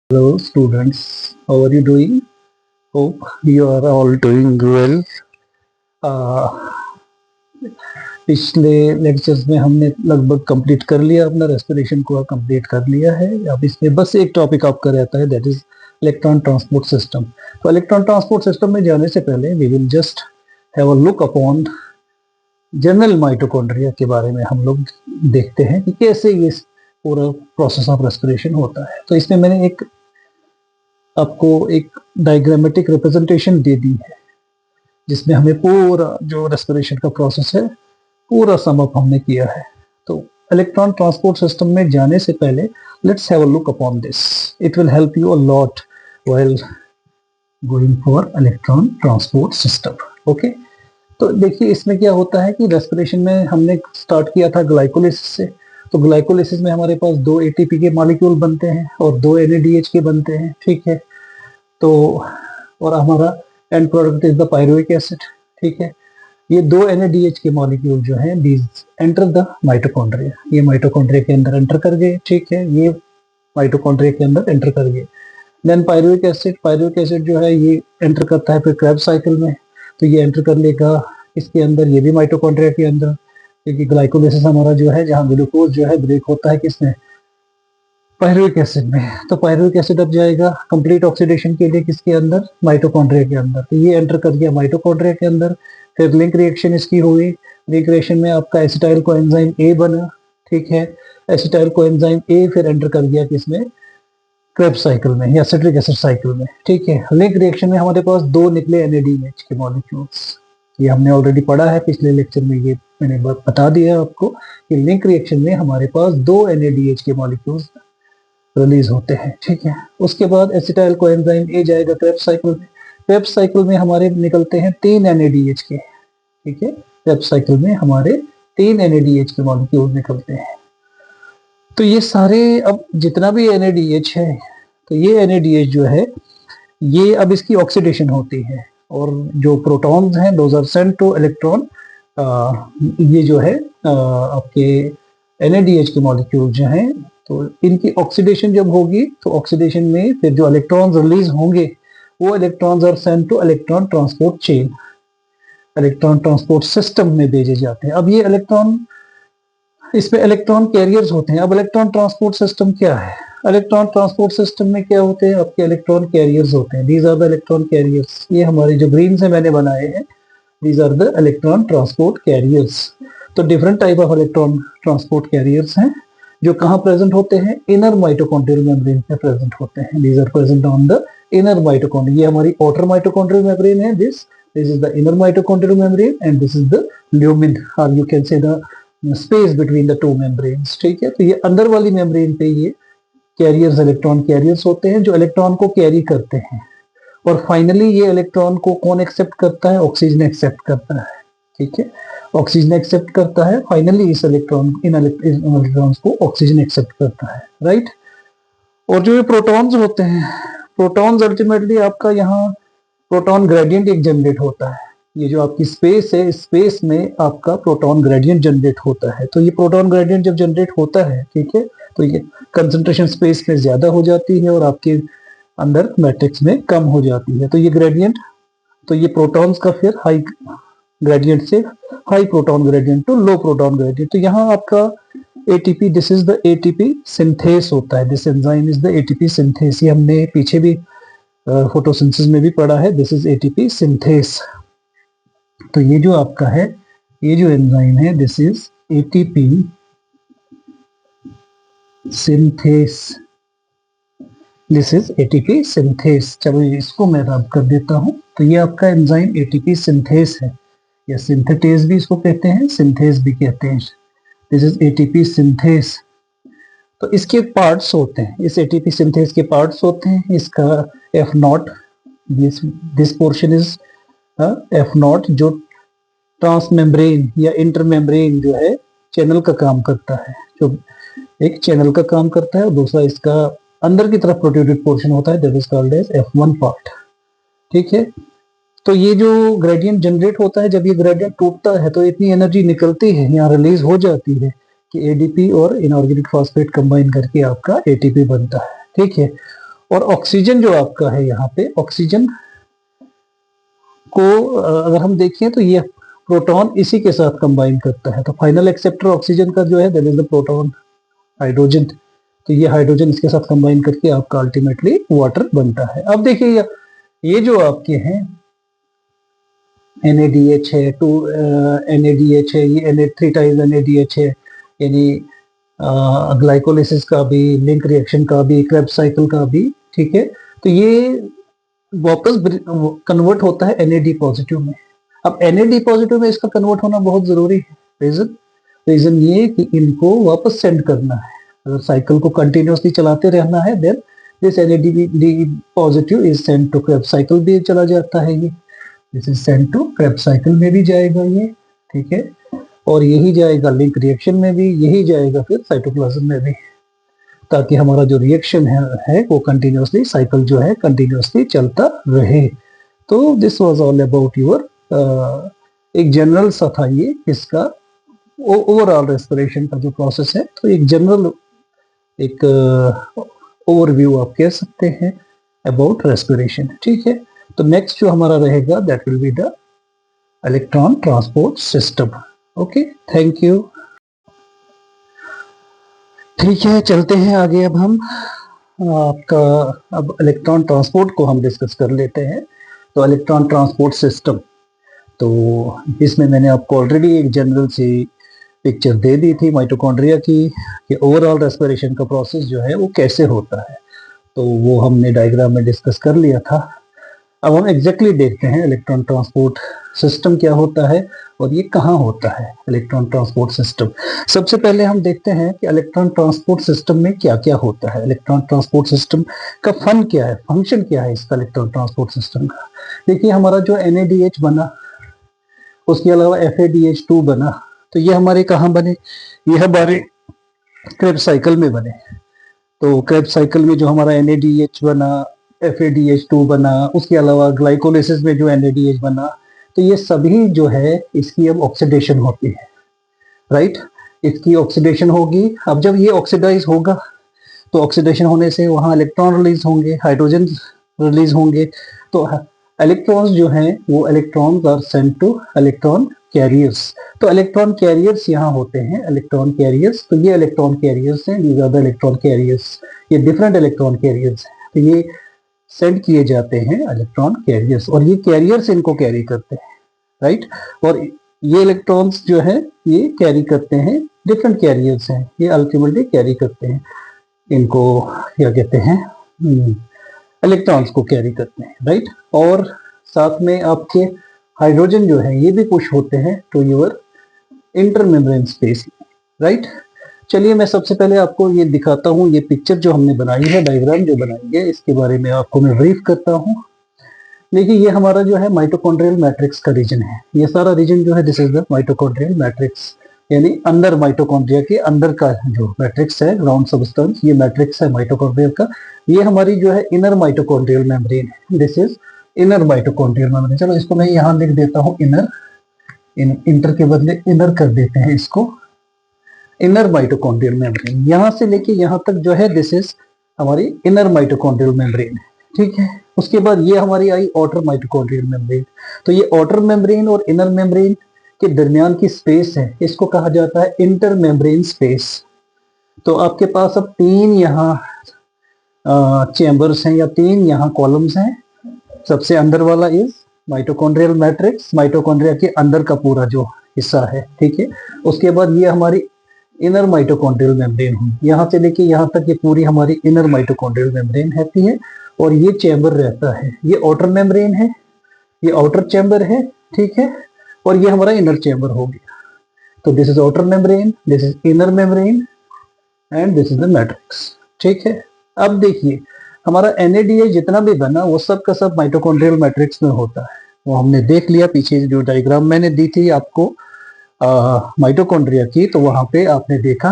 Hello students, how are you doing? Hope you are all doing well. पिछले lectures में हमने लगभग complete कर लिया, अपना रेस्पिरेशन को कंप्लीट कर लिया है। अब इसमें बस एक टॉपिक आपका रहता है, that is electron transport system. तो इलेक्ट्रॉन ट्रांसपोर्ट सिस्टम में जाने से पहले we will just have a look upon general mitochondria के बारे में हम लोग देखते हैं कि कैसे ये पूरा प्रोसेस ऑफ रेस्पिरेशन होता है। तो इसमें मैंने आपको एक डायग्रामेटिक रिप्रेजेंटेशन दे दी है, जिसमें हमें पूरा जो रेस्पिरेशन का प्रोसेस है पूरा सम अप हमने किया है। तो इलेक्ट्रॉन ट्रांसपोर्ट सिस्टम में जाने से पहले let's have a look upon this, it will help you a lot while going for electron transport system. Okay, तो देखिए इसमें क्या होता है कि रेस्पिरेशन में हमने स्टार्ट किया था ग्लाइकोलिसिस से। तो ग्लाइकोलिसिस में हमारे पास 2 एटीपी के मॉलिक्यूल बनते हैं और 2 NADH के बनते हैं, ठीक है। तो और हमारा and product is the pyruvic acid, ठीक है। ये 2 NADH के मॉलिक्यूल जो हैं दीज एंटर द माइटोकॉन्ड्रिया, ये माइटोकॉन्ड्रिया के अंदर एंटर कर गए, ठीक है। ये माइटोकॉन्ड्रिया के अंदर एंटर कर गए। देन पायरुविक एसिड जो है ये एंटर करता है फिर क्रेब्स साइकिल में। तो ये एंटर कर लेगा इसके अंदर, ये भी माइटोकॉन्ड्रिया के अंदर, क्योंकि ग्लाइकोलिसिस हमारा जो है जहाँ ग्लूकोज जो है ब्रेक होता है किसमें, पायरुविक एसिड में। तो पायरुविक एसिड अब जाएगा कंप्लीट ऑक्सीडेशन के लिए किसके अंदर, माइटोकॉन्ड्रिया के अंदर। तो ये एंटर कर गया माइटोकॉन्ड्रिया के अंदर। फिर लिंक रिएक्शन इसकी हुई, लिंक रिएक्शन में आपका एसिटाइल कोएंजाइम ए बना, ठीक है। एसिटाइल कोएंजाइम ए फिर एंटर कर गया किसमें, क्रेब्स साइकिल में या सिट्रिक एसिड साइकिल में, ठीक है। लिंक रिएक्शन में हमारे पास 2 निकले NADH के मॉलिक्यूल्स, ये हमने ऑलरेडी पढ़ा है पिछले लेक्चर में, ये मैंने बता दिया आपको कि लिंक रिएक्शन में हमारे पास 2 NADH के मॉलिक्यूल्स रिलीज होते हैं, ठीक है। उसके बाद एसिटाइल कोएंजाइम ए जाएगा क्रेब्स साइकिल में। क्रेब्स साइकिल में हमारे निकलते हैं 3 NADH के, ठीक है। क्रेब्स साइकिल में हमारे 3 NADH के मॉलिक्यूल निकलते हैं। तो ये सारे अब जितना भी NADH है, तो ये NADH जो है ये अब इसकी ऑक्सीडेशन होती है और जो प्रोटॉन्स हैं those are sent to electron. ये जो है आपके NADH के मॉलिक्यूल जो हैं, तो इनकी ऑक्सीडेशन जब होगी तो ऑक्सीडेशन में फिर जो इलेक्ट्रॉन्स रिलीज होंगे वो electrons are sent to electron transport chain, electron transport system में भेजे जाते हैं। अब ये इलेक्ट्रॉन, इसमें इलेक्ट्रॉन कैरियर्स होते हैं। अब इलेक्ट्रॉन ट्रांसपोर्ट सिस्टम क्या है, इलेक्ट्रॉन ट्रांसपोर्ट सिस्टम में क्या होते हैं, आपके इलेक्ट्रॉन कैरियर्स होते हैं। These are the electron carriers, ये हमारे जो ग्रीन से मैंने बनाए हैं, these are the electron transport carriers. तो different type of electron transport carriers हैं जो कहाँ प्रेजेंट होते हैं, इनर माइटोकॉन्ड्रियल मेम्ब्रेन पे प्रेजेंट होते हैं। These are present on the inner mitochondria, ये हमारी आउटर माइटोकॉन्ड्रियल मेम्ब्रेन है, this is the inner mitochondrial membrane and this is the lumen, और you can say the space between the 2 membranes, ठीक है। तो ये अंदर वाली मेम्ब्रेन पे ये कैरियर्स, इलेक्ट्रॉन कैरियर्स होते हैं जो इलेक्ट्रॉन को कैरी करते हैं। और फाइनली ये इलेक्ट्रॉन को कौन एक्सेप्ट करता है, ऑक्सीजन एक्सेप्ट करता है, ठीक है। ऑक्सीजन एक्सेप्ट करता है, फाइनली इस इलेक्ट्रॉन, इन इलेक्ट्रॉन्स को ऑक्सीजन एक्सेप्ट करता है, राइट। और जो ये प्रोटॉन्स होते हैं, प्रोटॉन्स अल्टीमेटली आपका यहाँ प्रोटॉन ग्रेडियंट एक जनरेट होता है। ये जो आपकी स्पेस है, इस स्पेस में आपका प्रोटॉन ग्रेडियंट जनरेट होता है। तो ये प्रोटॉन ग्रेडियंट जब जनरेट होता है, ठीक है, तो ये कंसंट्रेशन स्पेस में ज्यादा हो जाती है और आपके अंदर मैट्रिक्स में कम हो जाती है। तो ये ग्रेडियंट, तो ये प्रोटॉन्स का फिर हाई ग्रेडियंट से high proton gradient to low proton gradient. तो यहाँ आपका ATP, this is the ATP synthase होता है, this enzyme is the ATP synthase. ये हमने पीछे भी फोटोसिंथेसिस में भी पढ़ा है, दिस इज ATP सिंथेस। तो ये जो आपका है, ये जो एंजाइम है, this is ATP synthase, this is ATP synthase. चलो इसको मैं रब कर देता हूं। तो ये आपका एंजाइम ATP सिंथेस है, या सिंथेटेज भी इसको कहते हैं, सिंथेस भी कहते हैं। This is ATP synthase. तो इसके पार्ट्स होते हैं, इस ATP सिंथेस के पार्ट्स होते हैं। इसका F0, this portion is F0 जो ट्रांसमेम्ब्रेन या इंटरमेम्ब्रेन जो है चैनल का काम करता है, जो एक चैनल का काम करता है, और दूसरा इसका अंदर की तरफ प्रोट्रूडेड पोर्शन होता है, that is called as F1 part, ठीक है। तो ये जो ग्रेडियंट जनरेट होता है, जब ये ग्रेडियंट टूटता है तो इतनी एनर्जी निकलती है, यहाँ रिलीज हो जाती है कि ADP और इनऑर्गेनिक फॉस्फेट कंबाइन करके आपका ATP बनता है, ठीक है। और ऑक्सीजन जो आपका है यहाँ पे, ऑक्सीजन को अगर हम देखें तो ये प्रोटॉन इसी के साथ कंबाइन करता है, तो फाइनल एक्सेप्टर ऑक्सीजन का जो है that is the proton, hydrogen. तो ये हाइड्रोजन इसके साथ कंबाइन करके आपका अल्टीमेटली वाटर बनता है। अब देखिए ये जो आपके हैं NADH है, NADH है, ये Na3 टाइम्स NADH है, यानी ग्लाइकोलिसिस का भी, लिंक रिएक्शन का भी, क्रेब्स साइकिल का भी, ठीक है। तो ये वापस कन्वर्ट होता है NAD पॉजिटिव में। अब NAD पॉजिटिव में इसका कन्वर्ट होना बहुत जरूरी है। रीजन ये कि इनको वापस सेंड करना है। अगर साइकिल को कंटिन्यूसली चलाते रहना है then this NAD positive is send to Krebs cycle भी चला जाता है, ये this is send to Krebs cycle में भी जाएगा ये, ठीक है। और यही जाएगा लिंक रिएक्शन में भी, यही जाएगा फिर साइटोप्लाज्म में भी, ताकि हमारा जो रिएक्शन है वो कंटिन्यूसली, साइकिल जो है कंटिन्यूसली चलता रहे। तो this was all about your, एक जनरल सा था ये इसका ओवरऑल रेस्पिरेशन का जो प्रोसेस है। तो एक जनरल एक ओवरव्यू आप कह सकते हैं अबाउट रेस्पिरेशन, ठीक है। तो नेक्स्ट जो हमारा रहेगा that will be the electron transport system. Okay, thank you. ठीक है, चलते हैं आगे। अब हम आपका अब इलेक्ट्रॉन ट्रांसपोर्ट को हम डिस्कस कर लेते हैं। तो इलेक्ट्रॉन ट्रांसपोर्ट सिस्टम, तो इसमें मैंने आपको ऑलरेडी एक जनरल सी पिक्चर दे दी थी माइटोकॉन्ड्रिया की, कि ओवरऑल रेस्पिरेशन का प्रोसेस जो है वो कैसे होता है, तो वो हमने डायग्राम में डिस्कस कर लिया था। अब हम एग्जैक्टली देखते हैं इलेक्ट्रॉन ट्रांसपोर्ट सिस्टम क्या होता है और ये कहाँ होता है इलेक्ट्रॉन ट्रांसपोर्ट सिस्टम। सबसे पहले हम देखते हैं कि इलेक्ट्रॉन ट्रांसपोर्ट सिस्टम में क्या क्या होता है। इलेक्ट्रॉन ट्रांसपोर्ट सिस्टम का फन क्या है, फंक्शन क्या है इसका इलेक्ट्रॉन ट्रांसपोर्ट सिस्टम का। देखिए हमारा जो NADH बना, उसके अलावा FADH2 बना, तो ये हमारे कहाँ बने, ये हमारे क्रेब्स साइकिल में बने। तो क्रेब्स साइकिल में जो हमारा NADH बना, FADH2 बना, उसके अलावा ग्लाइकोलिसिस में जो NADH बना, तो ये सभी जो है इसकी अब ऑक्सीडेशन होती है, राइट। इसकी ऑक्सीडेशन होगी। अब जब ये ऑक्सीडाइज होगा तो ऑक्सीडेशन होने से वहाँ इलेक्ट्रॉन रिलीज होंगे, हाइड्रोजन रिलीज होंगे। तो इलेक्ट्रॉन्स जो हैं वो electrons are sent to electron carriers. तो इलेक्ट्रॉन कैरियर्स यहाँ होते हैं, इलेक्ट्रॉन कैरियर्स। तो ये इलेक्ट्रॉन कैरियर्स हैं, these are the electron carriers, ये डिफरेंट इलेक्ट्रॉन कैरियर्स हैं। तो ये सेंड किए जाते हैं इलेक्ट्रॉन कैरियर्स, और ये कैरियर्स इनको कैरी करते हैं, राइट। और ये इलेक्ट्रॉन्स जो है ये कैरी करते हैं, डिफरेंट कैरियर्स हैं, ये अल्टीमेटली कैरी करते हैं, इनको क्या कहते हैं, इलेक्ट्रॉन्स को कैरी करते हैं, राइट। और साथ में आपके हाइड्रोजन जो है ये भी पुश होते हैं to your intermembrane space, right. चलिए मैं सबसे पहले आपको ये दिखाता हूँ, ये पिक्चर जो हमने बनाई है, डायग्राम जो बनाई है, इसके बारे में आपको मैं ब्रीफ करता हूँ। देखिए ये हमारा जो है माइटोकॉन्ड्रियल मैट्रिक्स का रीजन है, ये सारा रीजन जो है this is the mitochondrial matrix, यानी अंदर माइटोकॉन्ड्रिया के अंदर का जो मैट्रिक्स है, ग्राउंड सबस्टेंस, ये मैट्रिक्स है माइटोकॉन्ड्रियल का। ये हमारी जो है इनर माइटोकॉन्ड्रियल मेम्ब्रेन है, this is inner mitochondrial membrane. चलो इसको मैं यहाँ लिख देता हूँ इनर, इंटर के बदले इनर कर देते हैं इसको, इनर माइटोकॉन्ड्रियल मेम्ब्रेन। यहाँ से लेके यहाँ तक जो है दिस इज हमारी इनर माइटोकॉन्ड्रियल मेम्ब्रेन, ठीक है। उसके बाद ये हमारी आई आउटर माइटोकॉन्ड्रियल मेम्ब्रेन। तो ये आउटर मेम्ब्रेन और इनर मेम्ब्रेन के दरमियान की स्पेस है, इसको कहा जाता है इंटर मेम्ब्रेन स्पेस। तो आपके पास अब तीन यहाँ चैम्बर्स हैं या तीन यहाँ कॉलम्स हैं। सबसे अंदर वाला इज माइटोकॉन्ड्रियल मैट्रिक्स, माइटोकॉन्ड्रिया के अंदर का पूरा जो हिस्सा है, ठीक है। उसके बाद ये हमारी इनर माइटोकॉन्ड्रियल मेम्ब्रेन होगी, यहाँ से लेके यहाँ तक ये पूरी हमारी इनर माइटोकॉन्ड्रियल मेम्ब्रेन रहती है। और ये चैम्बर रहता है, ये आउटर मेम्ब्रेन है, ये आउटर चैम्बर है, ठीक है। और ये हमारा इनर चैम्बर हो गया। तो this is outer membrane, this is inner membrane and this is the matrix, ठीक है। अब देखिए हमारा NADH जितना भी बना वो सब का सब माइटोकॉन्ड्रियल मैट्रिक्स में होता है, वो हमने देख लिया पीछे जो डायग्राम मैंने दी थी आपको माइटोकॉन्ड्रिया की। तो वहां पे आपने देखा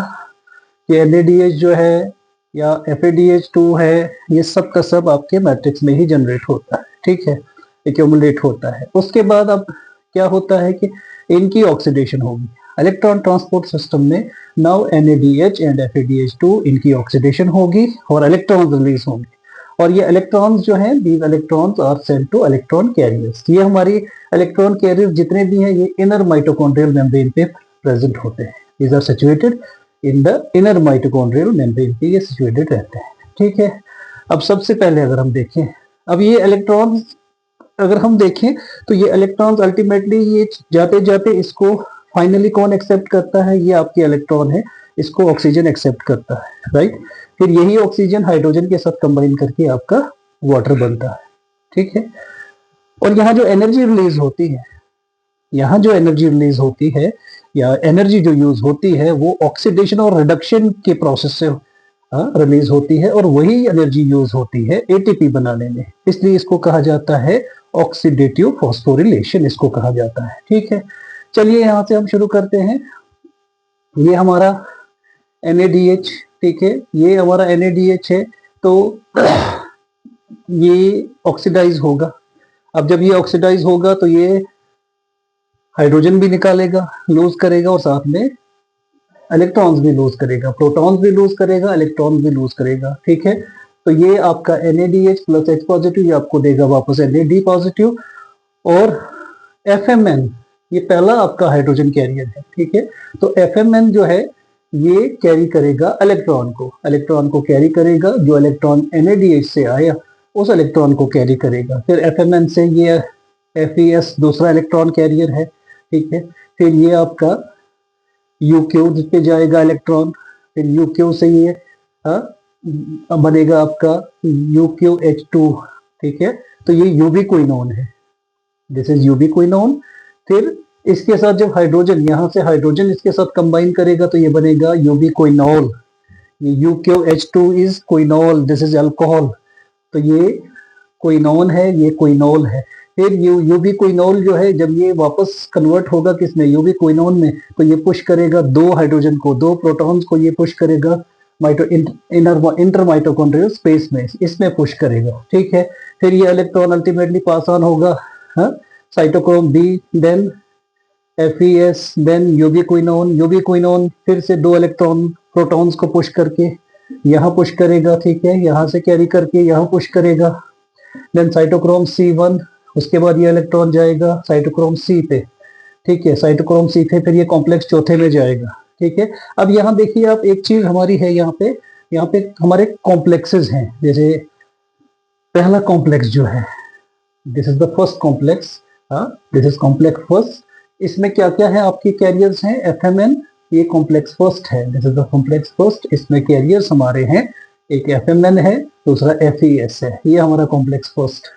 कि NADH जो है या FADH2 है, ये सब का सब आपके मैट्रिक्स में ही जनरेट होता है, ठीक है, एक्यूमुलेट होता है। उसके बाद अब क्या होता है कि इनकी ऑक्सीडेशन होगी इलेक्ट्रॉन ट्रांसपोर्ट सिस्टम में। नाउ NADH एंड FADH2 इनकी ऑक्सीडेशन होगी और इलेक्ट्रॉन रिलीज होंगे। और ये इलेक्ट्रॉन्स जो हैं, these electrons are sent to electron carriers। ये हमारी इलेक्ट्रॉन कैरियर जितने भी हैं ये इनर माइटोकॉन्ड्रियल मेम्ब्रेन पे प्रेजेंट होते हैं। these are situated in the inner mitochondrial membrane पे ये सिचुएटेड रहते हैं, ठीक है। अब सबसे पहले अगर हम देखें, अब ये इलेक्ट्रॉन्स अगर हम देखें तो ये इलेक्ट्रॉन्स अल्टीमेटली ये जाते जाते इसको फाइनली कौन एक्सेप्ट करता है, ये आपके इलेक्ट्रॉन है, इसको ऑक्सीजन एक्सेप्ट करता है, राइट। फिर यही ऑक्सीजन हाइड्रोजन के साथ कंबाइन करके आपका वाटर बनता है, ठीक है। और यहाँ जो एनर्जी रिलीज होती है, यहाँ जो एनर्जी रिलीज होती है या एनर्जी जो यूज होती है वो ऑक्सीडेशन और रिडक्शन के प्रोसेस से रिलीज होती है, और वही एनर्जी यूज होती है एटीपी बनाने में, इसलिए इसको कहा जाता है ऑक्सीडेटिव फॉस्फोरिलेशन, इसको कहा जाता है, ठीक है। चलिए यहाँ से हम शुरू करते हैं। ये हमारा NADH, ठीक है, ये हमारा NADH है, तो ये ऑक्सीडाइज होगा। अब जब ये ऑक्सीडाइज होगा तो ये हाइड्रोजन भी निकालेगा, लूज करेगा, और साथ में इलेक्ट्रॉन्स भी लूज करेगा, प्रोटॉन्स भी लूज करेगा, इलेक्ट्रॉन्स भी लूज करेगा, ठीक है। तो ये आपका NADH प्लस H पॉजिटिव ये आपको देगा वापस NAD पॉजिटिव, और FMN ये पहला आपका हाइड्रोजन कैरियर है, ठीक है। तो FMN जो है ये कैरी करेगा इलेक्ट्रॉन को कैरी करेगा, जो इलेक्ट्रॉन NADH से आया उस इलेक्ट्रॉन को कैरी करेगा। फिर FMN से ये FES दूसरा इलेक्ट्रॉन कैरियर है, ठीक है। फिर ये आपका UQ पे जाएगा इलेक्ट्रॉन, फिर UQ से ये बनेगा आपका UQH2, ठीक है। तो ये यूबिक्विनोन है, दिस इज यूबिक्विनोन। फिर इसके साथ जब हाइड्रोजन, यहाँ से हाइड्रोजन इसके साथ कंबाइन करेगा तो ये बनेगा यूबिक्विनोल। ये UQH2 is quinol, this is alcohol, तो ये क्विनोन है, ये क्विनोल है। फिर यूबिक्विनोल जो है जब ये वापस कन्वर्ट होगा किसमें, यूबिक्विनोन में, तो ये पुश करेगा दो हाइड्रोजन को, दो प्रोटॉन्स को ये पुश करेगा इंटर माइटोकॉन्ड्रियल स्पेस में, इसमें पुश करेगा, ठीक है। फिर ये इलेक्ट्रॉन अल्टीमेटली पास ऑन होगा cytochrome B, then FES, then ubiquinone फिर से दो इलेक्ट्रॉन प्रोटॉन्स को पुश करके यहाँ पुश करेगा, ठीक है, यहाँ से कैरी करके यहाँ पुश करेगा, देन साइटोक्रोम C1, उसके बाद ये इलेक्ट्रॉन जाएगा साइटोक्रोम C पे, ठीक है, साइटोक्रोम C पे, फिर ये कॉम्प्लेक्स चौथे में जाएगा, ठीक है। अब यहाँ देखिए आप, एक चीज हमारी है यहाँ पे हमारे कॉम्प्लेक्सेस हैं। जैसे पहला कॉम्प्लेक्स जो है, this is the first complex, this is complex first. इसमें क्या क्या है आपके कैरियर्स हैं, FMN, ये कॉम्प्लेक्स फर्स्ट है, this is the complex first. इसमें कैरियर्स हमारे हैं, एक FMN है, दूसरा FES है, ये हमारा complex first,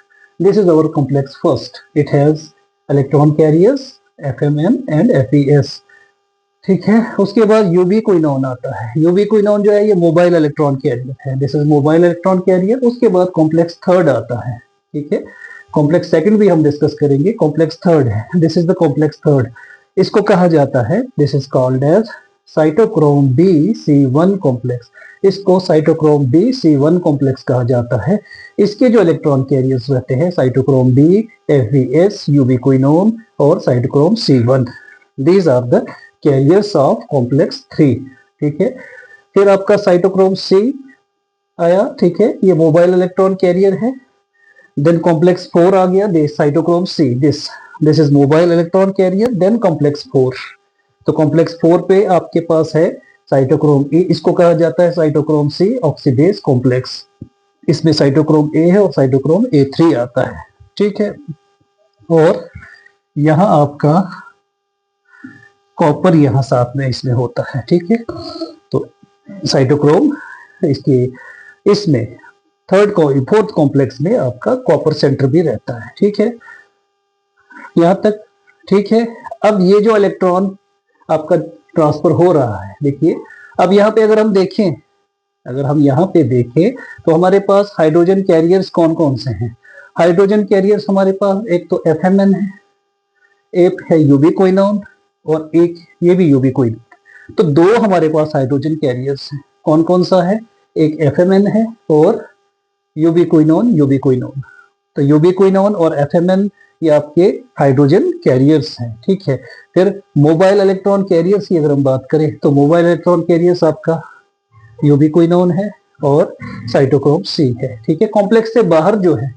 this is our complex first. It has electron carriers FMN and FES, ठीक है। उसके बाद यूबिक्विनोन आता है। यूबिक्विनोन जो है ये मोबाइल इलेक्ट्रॉन कैरियर है, this is mobile electron career. उसके बाद कॉम्प्लेक्स थर्ड आता है, ठीक है। कॉम्प्लेक्स सेकंड भी हम डिस्कस करेंगे, कॉम्प्लेक्स थर्ड है, this is the complex third. इसको कहा जाता है, this is called as cytochrome B C1 complex. इसको साइटोक्रोम B C1 कॉम्प्लेक्स कहा जाता है। इसके जो इलेक्ट्रॉन कैरियर्स रहते हैं साइटोक्रोम B, FES, यूबिक्विनोन और cytochrome C1, these are the carriers of complex 3, ठीक है। फिर आपका साइटोक्रोम C आया, ठीक है, ये मोबाइल इलेक्ट्रॉन कैरियर है। देन कॉम्प्लेक्स 4 आ गया, this cytochrome C, this is mobile electron carrier. Then complex 4, तो कॉम्प्लेक्स 4 पे आपके पास है साइटोक्रोम E, इसको कहा जाता है साइटोक्रोम C ऑक्सीडेज कॉम्प्लेक्स। इसमें साइटोक्रोम A है और साइटोक्रोम A3 आता है, ठीक है। और यहाँ आपका कॉपर यहाँ साथ में इसमें होता है, ठीक है। तो साइटोक्रोम इसके इसमें फोर्थ कॉम्प्लेक्स में आपका कॉपर सेंटर भी रहता है, ठीक है, यहाँ तक, ठीक है। अब ये जो इलेक्ट्रॉन आपका ट्रांसफर हो रहा है, देखिए अब यहाँ पे अगर हम देखें, अगर हम यहाँ पे देखें तो हमारे पास हाइड्रोजन कैरियर्स कौन कौन से हैं। हाइड्रोजन कैरियर्स हमारे पास एक तो FMN है, एक है यूबिक्विनोन और एक ये भी यूबिक्विनोन। तो दो हमारे पास हाइड्रोजन कैरियर्स हैं, कौन कौन सा है, एक FMN है और यूबिक्विनोन। तो यूबिक्विनोन और FMN ये आपके हाइड्रोजन कैरियर्स हैं, ठीक है। फिर मोबाइल इलेक्ट्रॉन कैरियर्स की अगर हम बात करें तो मोबाइल इलेक्ट्रॉन कैरियर्स आपका यूबिक्विनोन है और साइटोक्रोम सी है। ठीक है, कॉम्प्लेक्स से बाहर जो है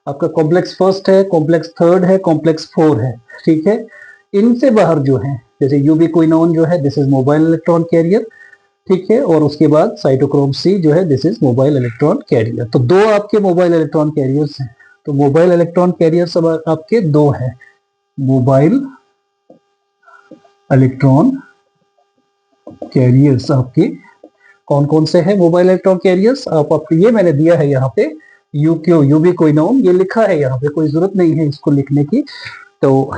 आपका कॉम्प्लेक्स फर्स्ट है, कॉम्प्लेक्स थर्ड है, कॉम्प्लेक्स फोर है। ठीक है, इनसे बाहर जो है जैसे यूबिक्विनोन जो है this is mobile electron career. ठीक है, और उसके बाद साइटोक्रोम सी जो है this is mobile electron career. तो दो आपके मोबाइल इलेक्ट्रॉन कैरियर्स हैं। तो मोबाइल इलेक्ट्रॉन कैरियर सब आपके दो हैं, मोबाइल इलेक्ट्रॉन कैरियर्स आपके कौन कौन से हैं मोबाइल इलेक्ट्रॉन कैरियर्स। आपको ये मैंने दिया है यहाँ पे यूक्यू यूबिक्विनोन, ये लिखा है यहाँ पे, कोई जरूरत नहीं है इसको लिखने की। तो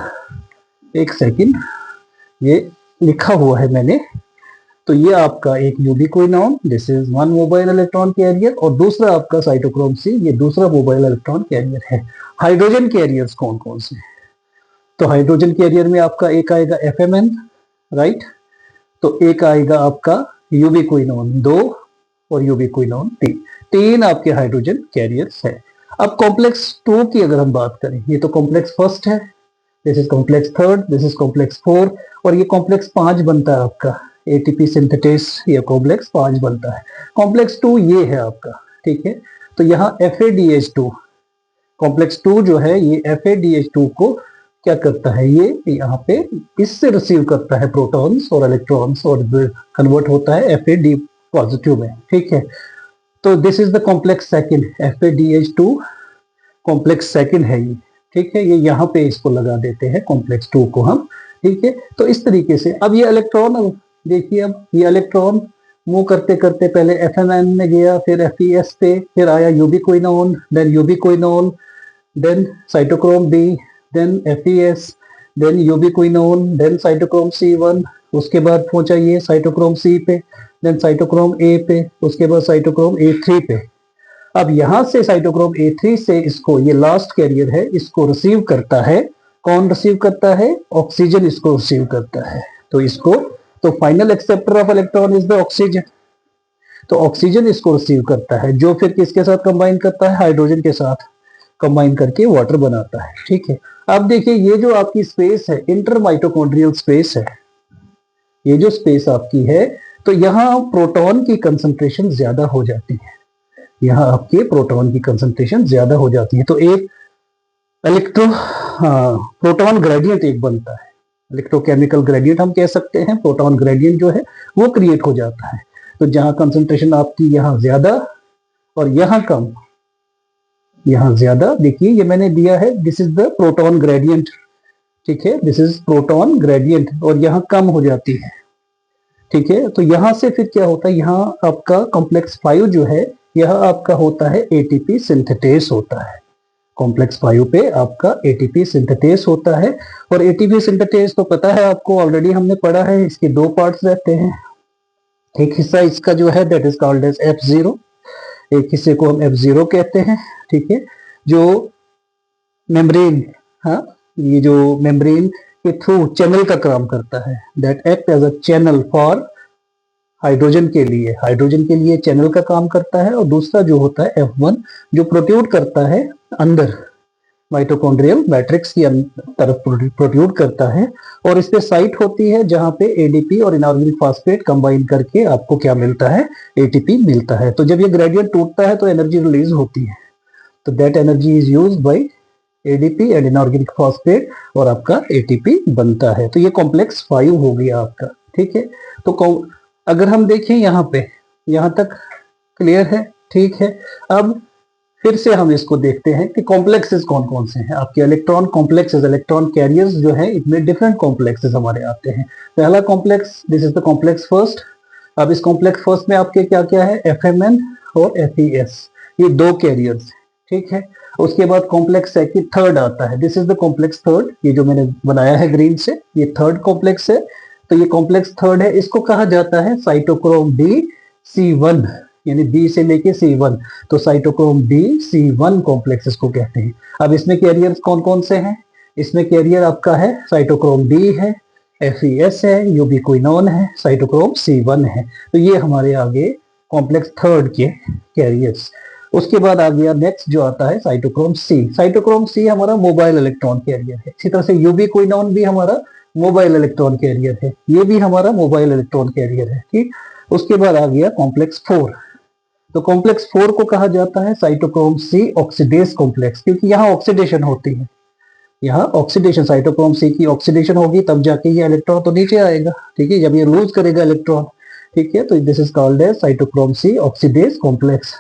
एक सेकंड, ये लिखा हुआ है मैंने। तो ये आपका एक यूबिक्विनोन this is one mobile electron career, और दूसरा आपका साइटोक्रोम सी ये दूसरा मोबाइल इलेक्ट्रॉन कैरियर है। हाइड्रोजन कैरियर्स कौन कौन से, तो हाइड्रोजन कैरियर में आपका एक आएगा FMN, राइट। तो एक आएगा आपका यूबिक्विनोन 2 और यूबिक्विनोन 3, तीन आपके हाइड्रोजन कैरियर्स है। अब कॉम्प्लेक्स 2 की अगर हम बात करें, ये तो कॉम्प्लेक्स फर्स्ट है, this is complex third, this is complex 4, और ये कॉम्प्लेक्स 5 बनता है आपका ATP सिंथेटेस, ये कॉम्प्लेक्स 5 बनता है। कॉम्प्लेक्स 2 ये है आपका। ठीक है, तो यहाँ FADH2 कॉम्प्लेक्स 2 जो है ये FADH2 को क्या करता है, ये यहाँ पे इससे रिसीव करता है प्रोटॉन्स और इलेक्ट्रॉन्स और कन्वर्ट होता है FAD पॉजिटिव में। ठीक है, तो this is the complex second, FADH2 complex second है ये। ठीक है, ये यहाँ पे इसको लगा देते हैं कॉम्प्लेक्स 2 को हम। ठीक है, तो इस तरीके से अब ये इलेक्ट्रॉन देखिए, अब ये इलेक्ट्रॉन मूव करते करते पहले FMN में गया, फिर FES पे, फिर आया ubiquinone, then ubiquinone, then cytochrome B, then FES, then ubiquinone, then cytochrome C1, उसके बाद पहुंचा ये साइटोक्रोम C पे, देन साइटोक्रोम A पे, उसके बाद साइटोक्रोम A3 पे। अब यहां से साइटोक्रोम A3 से इसको, ये लास्ट कैरियर है, इसको रिसीव करता है। कौन रिसीव करता है, ऑक्सीजन इसको रिसीव करता है। तो इसको, तो final acceptor of electron is the oxygen, तो ऑक्सीजन इसको रिसीव करता है, जो फिर किसके साथ कंबाइन करता है, हाइड्रोजन के साथ कंबाइन करके वाटर बनाता है। ठीक है, अब देखिए ये जो आपकी स्पेस है इंटर माइटोकॉन्ड्रियल स्पेस है, ये जो स्पेस आपकी है, तो यहाँ प्रोटॉन की कंसंट्रेशन ज्यादा हो जाती है, यहाँ आपके प्रोटॉन की कंसंट्रेशन ज्यादा हो जाती है। तो एक प्रोटॉन ग्रेडियंट एक बनता है, इलेक्ट्रोकेमिकल ग्रेडियंट हम कह सकते हैं, प्रोटॉन ग्रेडियंट जो है वो क्रिएट हो जाता है। तो जहां कंसंट्रेशन आपकी यहाँ ज्यादा और यहाँ कम, यहाँ ज्यादा, देखिए ये मैंने दिया है this is the proton gradient. ठीक है, दिस इज प्रोटॉन ग्रेडियंट, और यहाँ कम हो जाती है। ठीक है, तो यहां से फिर क्या होता है, यहाँ आपका कॉम्प्लेक्स 5 जो है, यह आपका होता है ATP सिंथेटेस होता है। कॉम्प्लेक्स 5 पे आपका ATP सिंथेटेस होता है, और ATP सिंथेटेस तो पता है आपको, ऑलरेडी हमने पढ़ा है, इसके दो पार्ट्स रहते हैं। एक हिस्सा इसका जो है that is called as F0, एक हिस्से को हम F0 कहते हैं। ठीक है, जो मेम्ब्रेन, हाँ, ये जो मेम्ब्रेन के थ्रू चैनल का काम करता है, that act as a channel for hydrogen के लिए, हाइड्रोजन के लिए चैनल का काम करता है। और दूसरा जो होता है F1 जो प्रोट्यूड करता है अंदर माइटोकॉन्ड्रियल मैट्रिक्स की तरफ प्रोट्यूड करता है, और इस पे साइट होती है जहां पे ADP और इनऑर्गेनिक फॉस्फेट कंबाइन करके आपको क्या मिलता है, ATP मिलता है। तो जब ये ग्रेडियंट टूटता है तो एनर्जी रिलीज होती है, तो that energy is used by ADP and inorganic phosphate, और आपका ATP बनता है। तो ये कॉम्प्लेक्स 5 हो गया आपका। ठीक है, तो अगर हम देखें यहाँ पे, यहाँ तक क्लियर है। ठीक है, अब फिर से हम इसको देखते हैं कि कॉम्प्लेक्सेस कौन कौन से हैं आपके। इलेक्ट्रॉन कॉम्प्लेक्सेस, इलेक्ट्रॉन कैरियर्स जो है, इनमें डिफरेंट कॉम्प्लेक्सेस हमारे आते हैं। पहला complex, this is the complex first. अब इस कॉम्प्लेक्स फर्स्ट में आपके क्या क्या है, FMN और FES, ये दो कैरियर्स। ठीक है, उसके बाद कॉम्प्लेक्स सेकंड थर्ड आता है, this is the complex third, ये जो मैंने बनाया है ग्रीन से, ये थर्ड कॉम्प्लेक्स है। तो ये कॉम्प्लेक्स थर्ड है, इसको कहा जाता है साइटोक्रोम B C1, यानी B से लेके C1, तो साइटोक्रोम B C1 कॉम्प्लेक्स इसको कहते हैं। अब इसमें कैरियर्स कौन कौन से हैं, इसमें कैरियर आपका है साइटोक्रोम B है, FES है, यूबिक्विनोन है, साइटोक्रोम C1 है। तो ये हमारे आगे कॉम्प्लेक्स थर्ड के कैरियर्स। उसके बाद आ गया नेक्स्ट जो आता है साइटोक्रोम C। साइटोक्रोम C हमारा मोबाइल इलेक्ट्रॉन कैरियर है। इसी तरह से यूबिक्विनोन भी हमारा मोबाइल इलेक्ट्रॉन कैरियर है, ये भी हमारा मोबाइल इलेक्ट्रॉन कैरियर है। ठीक, उसके बाद आ गया कॉम्प्लेक्स 4। तो कॉम्प्लेक्स 4 को कहा जाता है साइटोक्रोम सी ऑक्सीडेज कॉम्प्लेक्स, क्योंकि यहाँ ऑक्सीडेशन होती है, यहाँ ऑक्सीडेशन, साइटोक्रोम सी की ऑक्सीडेशन होगी तब जाके ये इलेक्ट्रॉन तो नीचे आएगा, ठीक है, जब ये लूज करेगा इलेक्ट्रॉन, ठीक है, तो this is called as cytochrome C oxidase complex.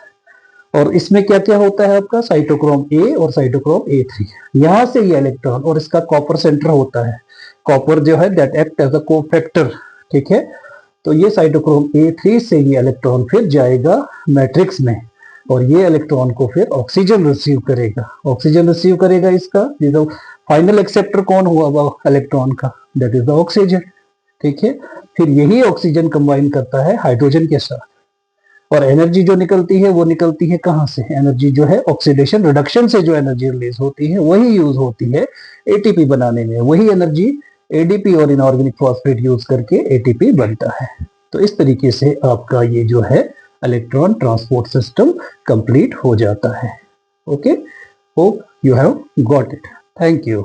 और इसमें क्या क्या होता है आपका, साइटोक्रोम ए और साइटोक्रोम A3, यहां से ये इलेक्ट्रॉन, और इसका कॉपर सेंटर होता है, कॉपर जो है that act as a cofactor, ठीक है, तो ये साइटोक्रोम A3 से ये इलेक्ट्रॉन फिर जाएगा मैट्रिक्स में, और ये इलेक्ट्रॉन को फिर ऑक्सीजन रिसीव करेगा, ऑक्सीजन रिसीव करेगा इसका, जो फाइनल एक्सेप्टर कौन हुआ वो इलेक्ट्रॉन का, दैट इज द ऑक्सीजन, ठीक है, फिर यही ऑक्सीजन कंबाइन करता है हाइड्रोजन के साथ, और एनर्जी जो निकलती है वो निकलती है कहां से, एनर्जी जो है ऑक्सीडेशन रिडक्शन से जो एनर्जी रिलीज होती है वही यूज होती है एटीपी बनाने में, वही एनर्जी एडीपी और इनऑर्गेनिक फॉस्फेट यूज करके एटीपी बनता है। तो इस तरीके से आपका ये जो है इलेक्ट्रॉन ट्रांसपोर्ट सिस्टम कंप्लीट हो जाता है। Okay, hope you have got it, thank you.